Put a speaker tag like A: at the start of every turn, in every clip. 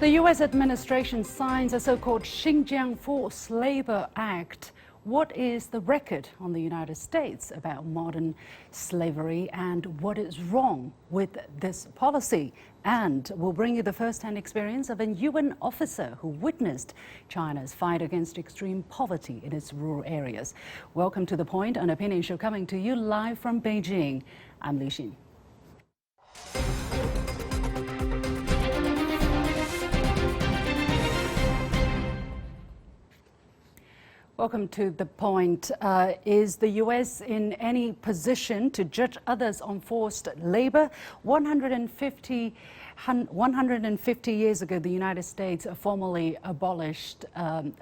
A: The U.S. administration signs a so-called Xinjiang Forced Labor Act. What is the record on the United States about modern slavery and what is wrong with this policy? And we'll bring you the first-hand experience of a UN officer who witnessed China's fight against extreme poverty in its rural areas. Welcome to The Point, an opinion show coming to you live from Beijing. I'm Li Xin. Welcome to The Point. Is the U.S. in any position to judge others on forced labor? 150 years ago, the United States formally abolished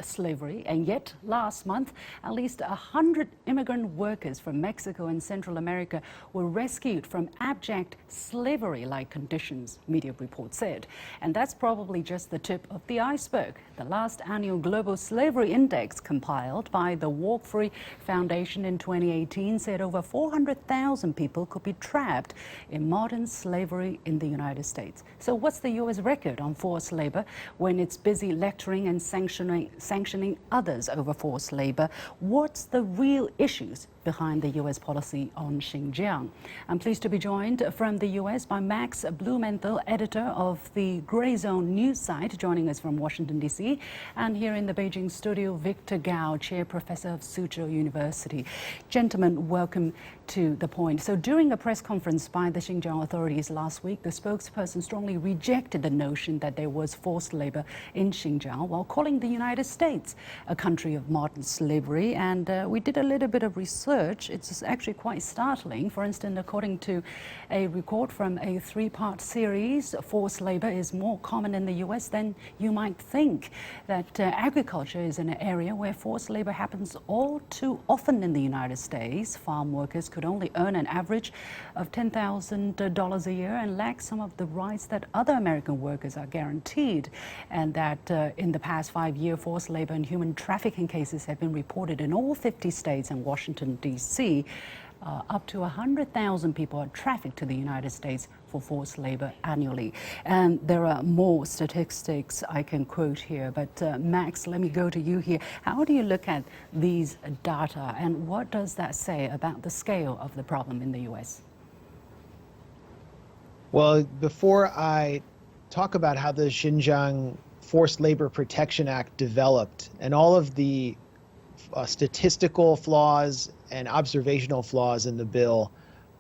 A: slavery, and yet last month, at least 100 immigrant workers from Mexico and Central America were rescued from abject slavery-like conditions, media reports said. And that's probably just the tip of the iceberg. The last annual Global Slavery Index compiled by the Walk Free Foundation in 2018 said over 400,000 people could be trapped in modern slavery in the United States. So what's the U.S. record on forced labor when it's busy lecturing and sanctioning others over forced labor? What's the real issues behind the U.S. policy on Xinjiang? I'm pleased to be joined from the U.S. by Max Blumenthal, editor of the Grayzone news site, joining us from Washington, D.C. And here in the Beijing studio, Victor Gao, chair professor of Soochow University. Gentlemen, welcome to The Point. So during a press conference by the Xinjiang authorities last week, the spokesperson strongly rejected the notion that there was forced labor in Xinjiang while calling the United States a country of modern slavery. And we did a little bit of research. It's actually quite startling. For instance, according to a report from a three-part series, forced labor is more common in the U.S. than you might think. That agriculture is an area where forced labor happens all too often in the United States. Farm workers could only earn an average of $10,000 a year and lack some of the rights that other American workers are guaranteed. And that in the past 5 years, forced labor and human trafficking cases have been reported in all 50 states and Washington, D.C. Up to 100,000 people are trafficked to the United States for forced labor annually. And there are more statistics I can quote here, but Max, let me go to you here. How do you look at these data and what does that say about the scale of the problem in the U.S.?
B: Well, before I talk about how the Xinjiang Forced Labor Protection Act developed and all of the statistical flaws and observational flaws in the bill,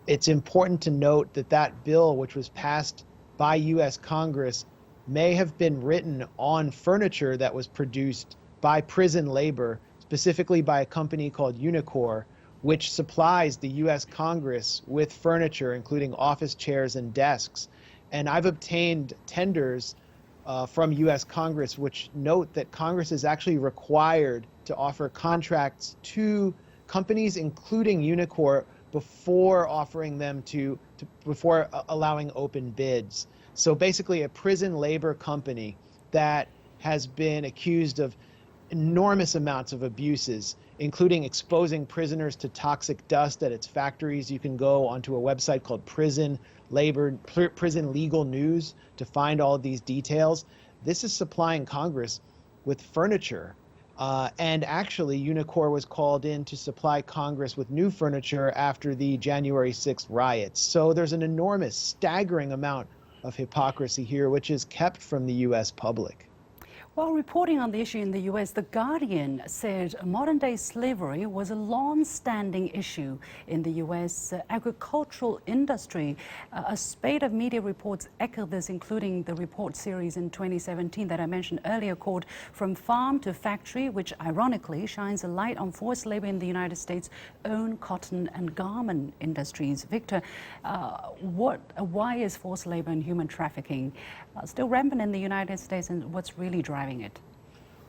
B: it's important to note that that bill, which was passed by U.S. Congress, may have been written on furniture that was produced by prison labor, specifically by a company called Uyghur, which supplies the U.S. Congress with furniture, including office chairs and desks. And I've obtained tenders from U.S. Congress which note that Congress is actually required to offer contracts to companies, including Uyghur, before offering them before allowing open bids. So basically a prison labor company that has been accused of enormous amounts of abuses, including exposing prisoners to toxic dust at its factories. You can go onto a website called Prison Legal News to find all of these details. This is supplying Congress with furniture. And actually, Uyghur was called in to supply Congress with new furniture after the January 6th riots. So there's an enormous, staggering amount of hypocrisy here, which is kept from the U.S. public.
A: While reporting on the issue in the U.S., The Guardian said modern-day slavery was a long-standing issue in the U.S. Agricultural industry. A spate of media reports echo this, including the report series in 2017 that I mentioned earlier called From Farm to Factory, which ironically shines a light on forced labor in the United States' own cotton and garment industries. Victor, why is forced labor and human trafficking still rampant in the United States, and what's really driving it?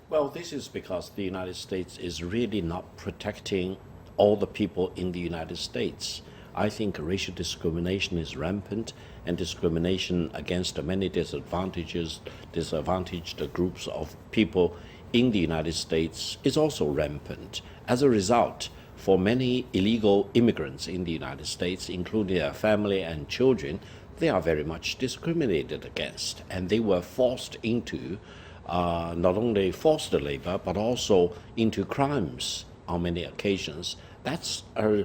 C: Well, this is because the United States is really not protecting all the people in the United States. I think racial discrimination is rampant, and discrimination against many disadvantaged groups of people in the United States is also rampant. As a result, for many illegal immigrants in the United States, including their family and children, they are very much discriminated against, and they were forced into not only forced labor but also into crimes on many occasions. That's a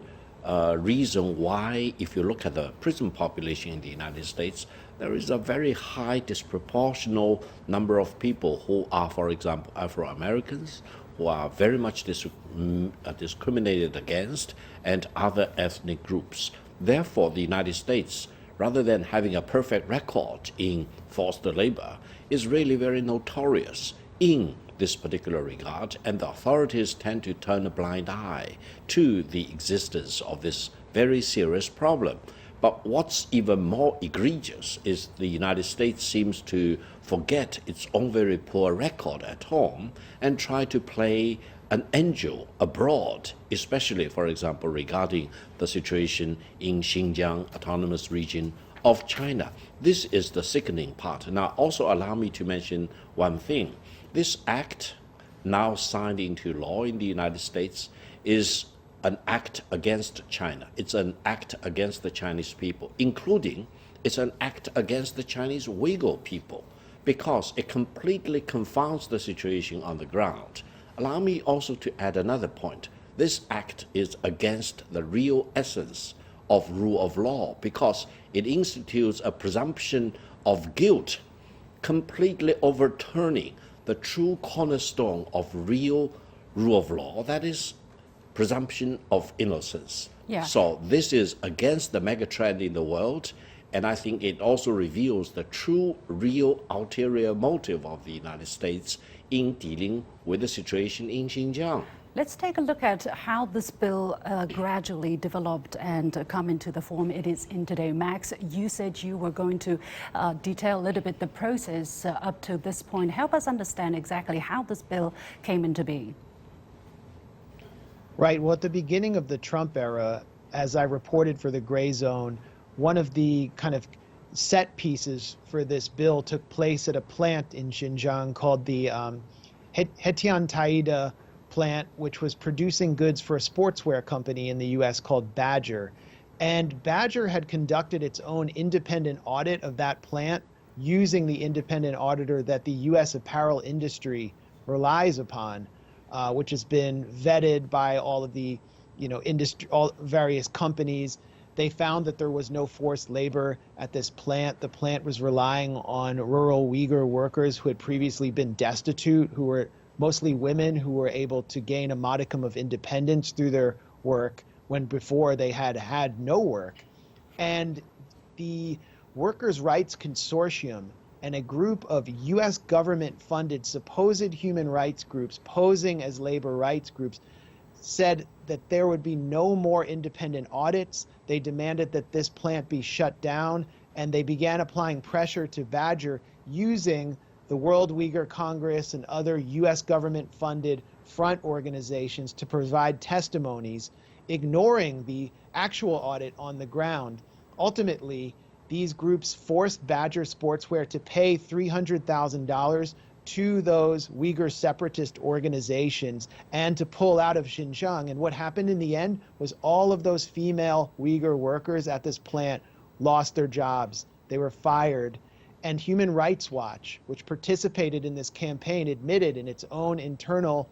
C: reason why, if you look at the prison population in the United States, there is a very high disproportional number of people who are, for example, Afro-Americans, who are very much discriminated against, and other ethnic groups. Therefore, the United States, rather than having a perfect record in forced labor, is really very notorious in this particular regard, and the authorities tend to turn a blind eye to the existence of this very serious problem. But what's even more egregious is the United States seems to forget its own very poor record at home and try to play an angel abroad, especially, for example, regarding the situation in Xinjiang Autonomous Region of China. This is the sickening part. Now, also allow me to mention one thing. This act, now signed into law in the United States, is an act against China. It's an act against the Chinese people, including it's an act against the Chinese Uyghur people, because it completely confounds the situation on the ground. Allow me also to add another point. This act is against the real essence of rule of law, because it institutes a presumption of guilt, completely overturning the true cornerstone of real rule of law, that is presumption of innocence.
A: Yeah.
C: So this is against the mega trend in the world, and I think it also reveals the true, real, ulterior motive of the United States in dealing with the situation in Xinjiang.
A: Let's take a look at how this bill gradually developed and come into the form it is in today. Max, you said you were going to detail a little bit the process up to this point. Help us understand exactly how this bill came into being.
B: Right. Well, at the beginning of the Trump era, as I reported for the Grayzone, one of the kind of set pieces for this bill took place at a plant in Xinjiang called the Hetian Taida plant, which was producing goods for a sportswear company in the U.S. called Badger. And Badger had conducted its own independent audit of that plant using the independent auditor that the U.S. apparel industry relies upon, which has been vetted by all of the, all various companies. They found that there was no forced labor at this plant. The plant was relying on rural Uyghur workers who had previously been destitute, who were mostly women who were able to gain a modicum of independence through their work when before they had no work. And the Workers' Rights Consortium and a group of U.S. government-funded supposed human rights groups posing as labor rights groups said that there would be no more independent audits. They demanded that this plant be shut down, and they began applying pressure to Badger using the World Uyghur Congress and other U.S. government-funded front organizations to provide testimonies, ignoring the actual audit on the ground. Ultimately, these groups forced Badger Sportswear to pay $300,000 to those Uyghur separatist organizations and to pull out of Xinjiang. And what happened in the end was all of those female Uyghur workers at this plant lost their jobs. They were fired. And Human Rights Watch, which participated in this campaign, admitted in its own internal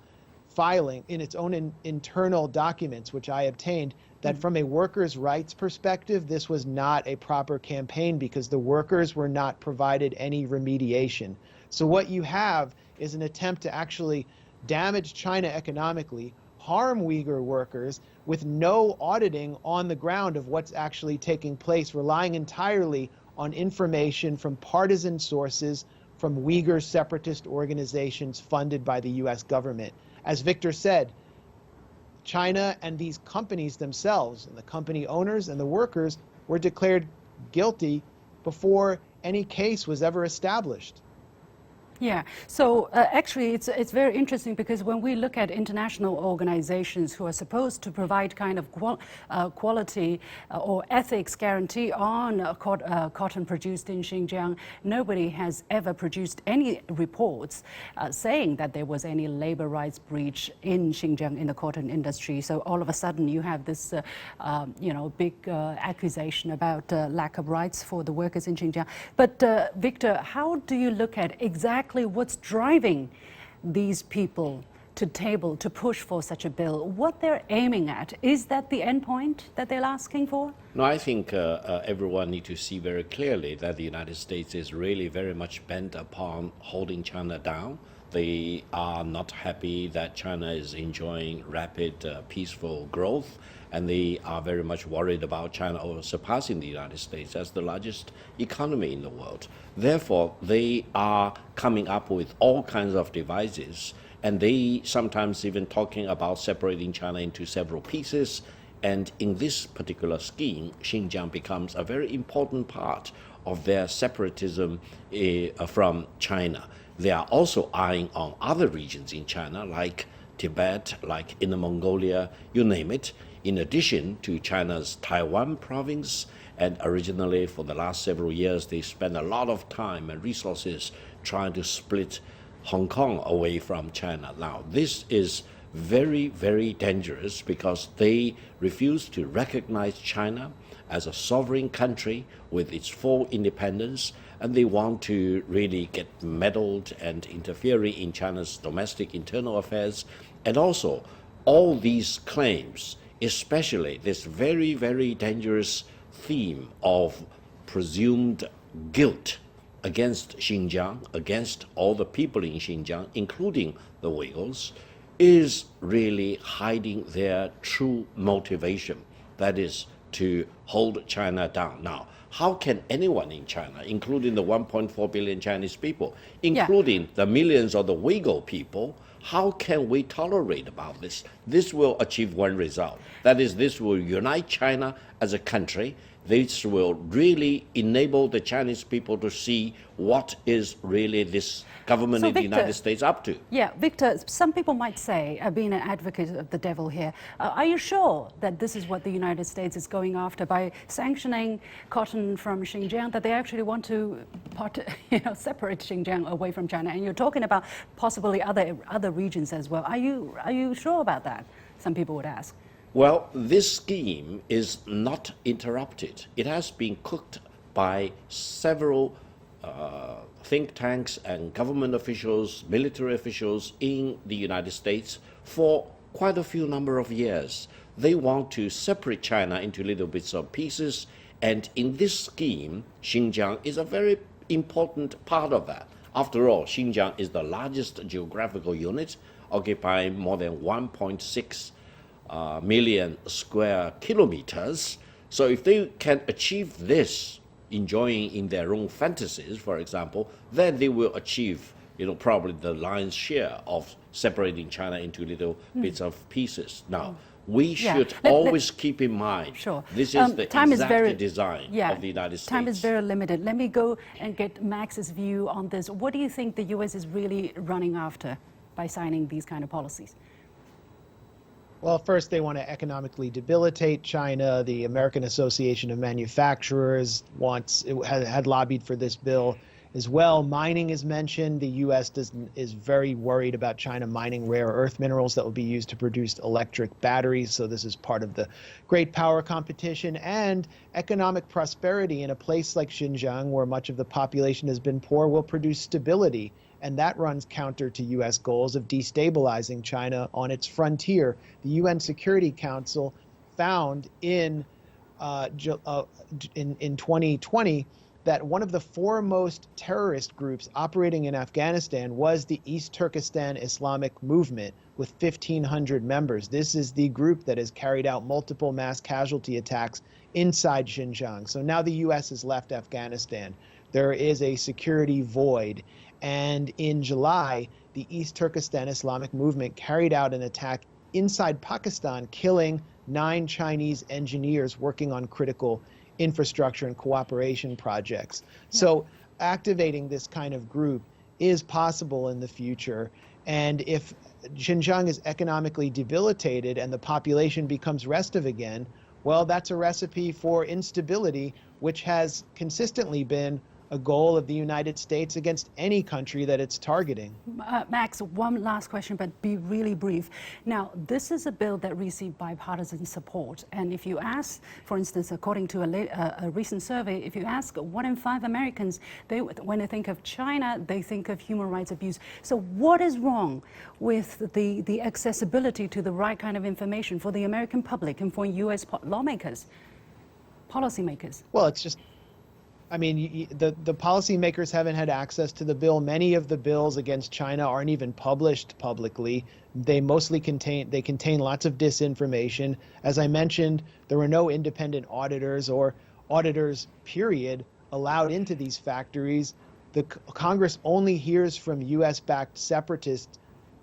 B: filing, in its own internal documents, which I obtained, that from a workers' rights perspective, this was not a proper campaign because the workers were not provided any remediation. So what you have is an attempt to actually damage China economically, harm Uyghur workers with no auditing on the ground of what's actually taking place, relying entirely on information from partisan sources from Uyghur separatist organizations funded by the U.S. government. As Victor said, China and these companies themselves, and the company owners and the workers, were declared guilty before any case was ever established.
A: Yeah, so actually it's very interesting because when we look at international organizations who are supposed to provide kind of quality or ethics guarantee on cotton produced in Xinjiang, nobody has ever produced any reports saying that there was any labor rights breach in Xinjiang in the cotton industry. So all of a sudden you have this big accusation about lack of rights for the workers in Xinjiang. But Victor, how do you look at exactly what's driving these people to push for such a bill? What they're aiming at? Is that the end point that they're asking for?
C: No, I think everyone needs to see very clearly that the United States is really very much bent upon holding China down. They are not happy that China is enjoying rapid, peaceful growth, and they are very much worried about China surpassing the United States as the largest economy in the world. Therefore, they are coming up with all kinds of devices, and they sometimes even talking about separating China into several pieces. And in this particular scheme, Xinjiang becomes a very important part of their separatism from China. They are also eyeing on other regions in China, like Tibet, like Inner Mongolia, you name it, in addition to China's Taiwan province. And originally, for the last several years, they spent a lot of time and resources trying to split Hong Kong away from China. Now, this is very, very dangerous because they refuse to recognize China as a sovereign country with its full independence, and they want to really get meddled and interfering in China's domestic internal affairs. And also, all these claims, especially this very, very dangerous theme of presumed guilt against Xinjiang, against all the people in Xinjiang, including the Uyghurs, is really hiding their true motivation, that is to hold China down. Now, how can anyone in China, including the 1.4 billion Chinese people, including the millions of the Uyghur people, how can we tolerate about this? This will achieve one result. That is, this will unite China as a country. This will really enable the Chinese people to see what is really this government in the United States up to.
A: Yeah, Victor, some people might say, being an advocate of the devil here, are you sure that this is what the United States is going after by sanctioning cotton from Xinjiang, that they actually want to separate Xinjiang away from China? And you're talking about possibly other regions as well. Are you sure about that? Some people would ask.
C: Well, this scheme is not interrupted. It has been cooked by several think tanks and government officials, military officials in the United States for quite a few number of years. They want to separate China into little bits of pieces, and in this scheme, Xinjiang is a very important part of that. After all, Xinjiang is the largest geographical unit, occupying more than 1.6 million square kilometers. So if they can achieve this, enjoying in their own fantasies, for example, then they will achieve, probably the lion's share of separating China into little bits of pieces. Now, we should always keep in mind, this is the exact design of the United States.
A: Time is very limited. Let me go and get Max's view on this. What do you think the U.S. is really running after by signing these kind of policies?
B: Well, first, they want to economically debilitate China. The American Association of Manufacturers had lobbied for this bill as well. Mining is mentioned. The U.S. is very worried about China mining rare earth minerals that will be used to produce electric batteries. So this is part of the great power competition and economic prosperity in a place like Xinjiang, where much of the population has been poor, will produce stability. And that runs counter to U.S. goals of destabilizing China on its frontier. The UN Security Council found in 2020 that one of the foremost terrorist groups operating in Afghanistan was the East Turkestan Islamic Movement with 1,500 members. This is the group that has carried out multiple mass casualty attacks inside Xinjiang. So now the U.S. has left Afghanistan. There is a security void. And in July, the East Turkestan Islamic Movement carried out an attack inside Pakistan, killing 9 Chinese engineers working on critical infrastructure and cooperation projects. So activating this kind of group is possible in the future. And if Xinjiang is economically debilitated and the population becomes restive again, well, that's a recipe for instability, which has consistently been a goal of the United States against any country that it's targeting.
A: Max, one last question, but be really brief. Now, this is a bill that received bipartisan support. And if you ask, for instance, according to a recent survey, if you ask 1 in 5 Americans, when they think of China, they think of human rights abuse. So what is wrong with the accessibility to the right kind of information for the American public and for U.S. lawmakers, policymakers?
B: Well, it's just, I mean, the policymakers haven't had access to the bill. Many of the bills against China aren't even published publicly. They mostly contain lots of disinformation. As I mentioned, there were no independent auditors or auditors, period, allowed into these factories. The Congress only hears from U.S.-backed separatist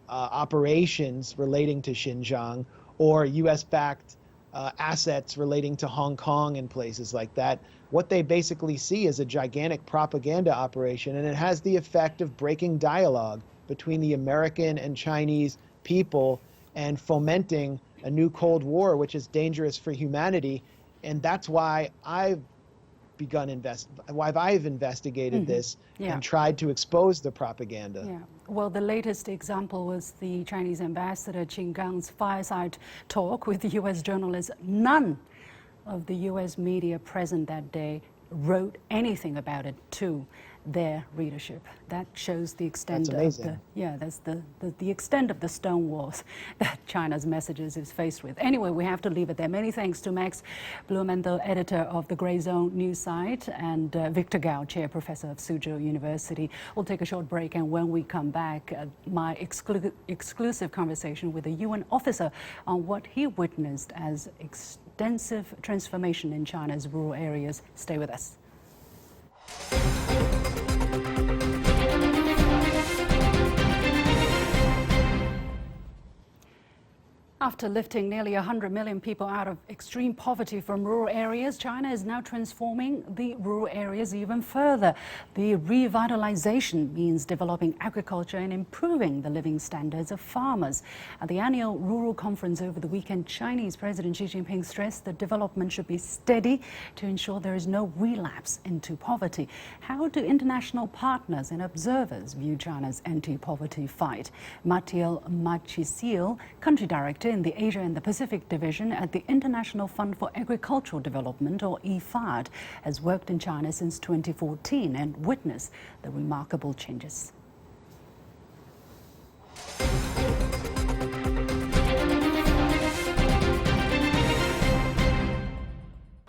B: operations relating to Xinjiang or U.S.-backed assets relating to Hong Kong and places like that. What they basically see is a gigantic propaganda operation, and it has the effect of breaking dialogue between the American and Chinese people and fomenting a new Cold War, which is dangerous for humanity. And that's why I've investigated this and tried to expose the propaganda.
A: Yeah. Well, the latest example was the Chinese ambassador Qin Gang's fireside talk with the U.S. journalists. None of the U.S. media present that day wrote anything about it to their readership. That shows the extent of the extent of the stone walls that China's messages is faced with. Anyway, we have to leave it there. Many thanks to Max Blumenthal, editor of the Grayzone news site, and Victor Gao, chair professor of Soochow University. We'll take a short break, and when we come back, my exclusive conversation with a UN officer on what he witnessed as extensive transformation in China's rural areas. Stay with us. After lifting nearly 100 million people out of extreme poverty from rural areas, China is now transforming the rural areas even further. The revitalization means developing agriculture and improving the living standards of farmers. At the annual Rural Conference over the weekend, Chinese President Xi Jinping stressed that development should be steady to ensure there is no relapse into poverty. How do international partners and observers view China's anti-poverty fight? Matiel Machisil, country director in the Asia and the Pacific Division at the International Fund for Agricultural Development, or IFAD, has worked in China since 2014 and witnessed the remarkable changes.